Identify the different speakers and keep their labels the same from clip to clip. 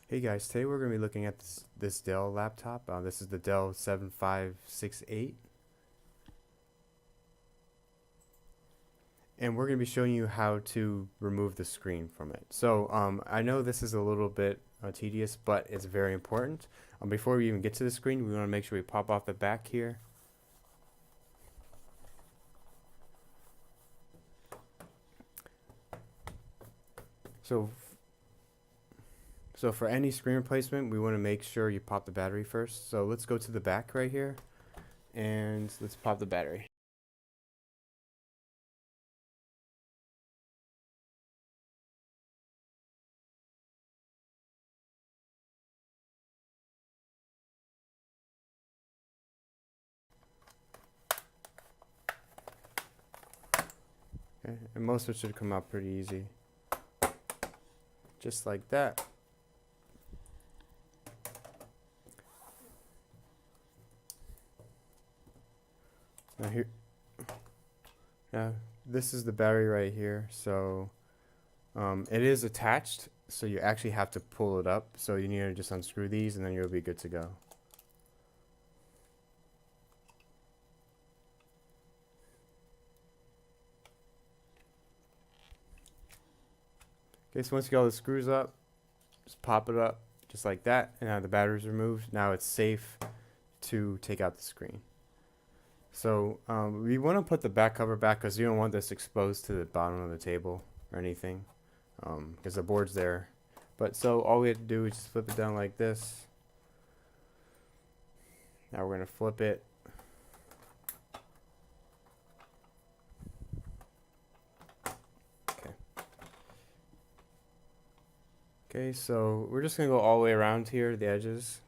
Speaker 1: Hey guys, today we're going to be looking at this Dell laptop. This is the Dell 7568, and we're going to be showing you how to remove the screen from it. So I know this is a little bit tedious, but it's very important. Before we even get to the screen, we want to make sure we pop off the back here. So for any screen replacement, we want to make sure you pop the battery first. So let's go to the back right here, and let's pop the battery. Okay, and most of it should come out pretty easy. Just like that. Now this is the battery right here. So it is attached, so you actually have to pull it up. So you need to just unscrew these, and then you'll be good to go. Okay, so once you get all the screws up, just pop it up just like that, and now the battery's removed. Now it's safe to take out the screen. So we want to put the back cover back because you don't want this exposed to the bottom of the table or anything, because the board's there. But so all we have to do is just flip it down like this. Now we're going to flip it. Okay, so we're just going to go all the way around here, the edges.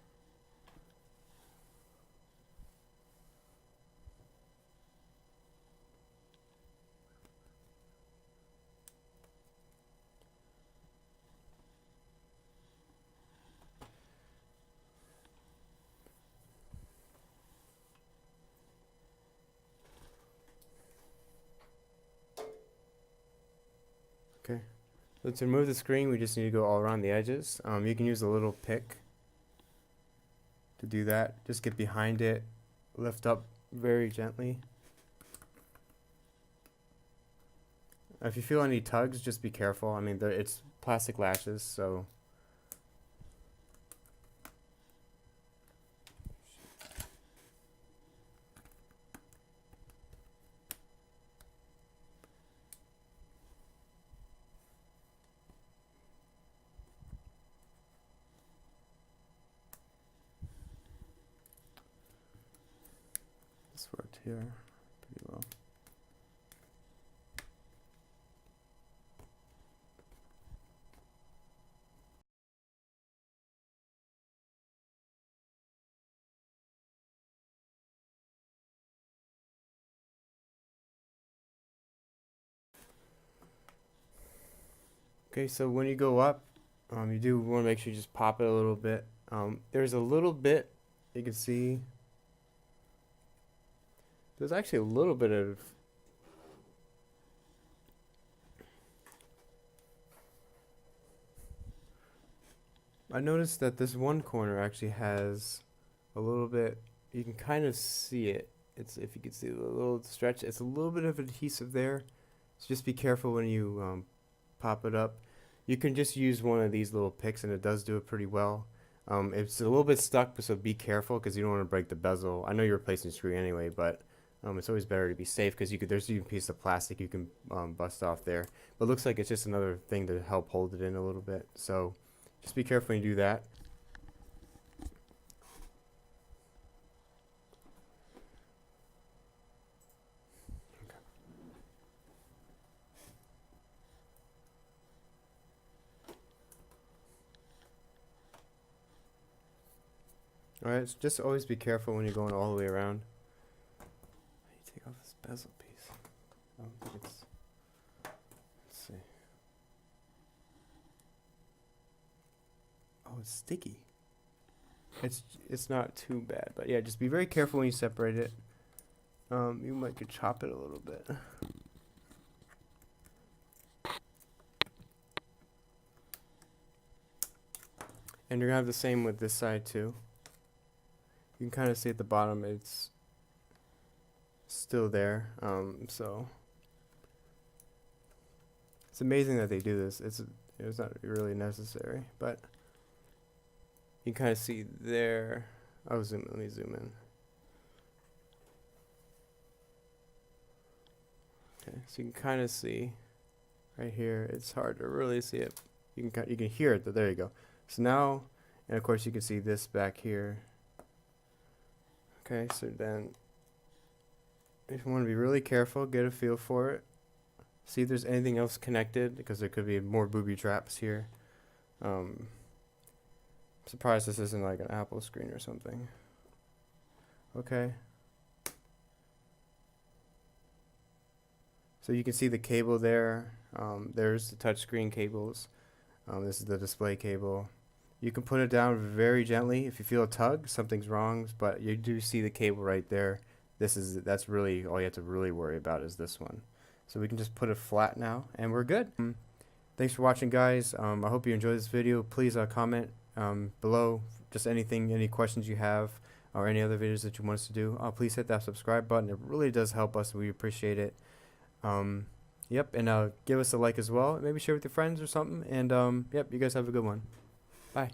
Speaker 1: Okay, so to remove the screen, we just need to go all around the edges. You can use a little pick to do that. Just get behind it, lift up very gently. If you feel any tugs, just be careful. I mean, it's plastic latches, so. This worked here pretty well. Okay, so when you go up, you do want to make sure you just pop it a little bit. There's a little bit, you can see, there's actually a little bit of I noticed that this one corner actually has a little bit, you can kind of see it. It's, if you can see the little stretch, it's a little bit of adhesive there. So just be careful when you pop it up. You can just use one of these little picks, and it does do it pretty well. It's a little bit stuck, so be careful because you don't want to break the bezel. I know you're replacing the screw anyway, but it's always better to be safe because there's even a piece of plastic you can bust off there. But it looks like it's just another thing to help hold it in a little bit. So just be careful when you do that. Alright, so just always be careful when you're going all the way around. You take off this bezel piece. I don't think it's. Let's see. Oh, it's sticky. It's not too bad, but yeah, just be very careful when you separate it. You might could chop it a little bit. And you're gonna have the same with this side too. You can kind of see at the bottom it's still there. So it's amazing that they do this. It's not really necessary, but you can kind of see there. Let me zoom in. Okay, so you can kind of see right here. It's hard to really see it. You can hear it, but there you go. So now, and of course you can see this back here. Okay, so then if you want to be really careful, get a feel for it. See if there's anything else connected, because there could be more booby traps here. I'm surprised this isn't like an Apple screen or something. Okay. So you can see the cable there. There's the touchscreen cables. This is the display cable. You can put it down very gently. If you feel a tug, something's wrong, but you do see the cable right there. That's really all you have to really worry about is this one. So we can just put it flat now, and we're good. Thanks for watching, guys. I hope you enjoyed this video. Please comment below just any questions you have, or any other videos that you want us to do. Please hit that subscribe button. It really does help us. We appreciate it. Yep, and give us a like as well. Maybe share with your friends or something. And yep, you guys have a good one. Bye.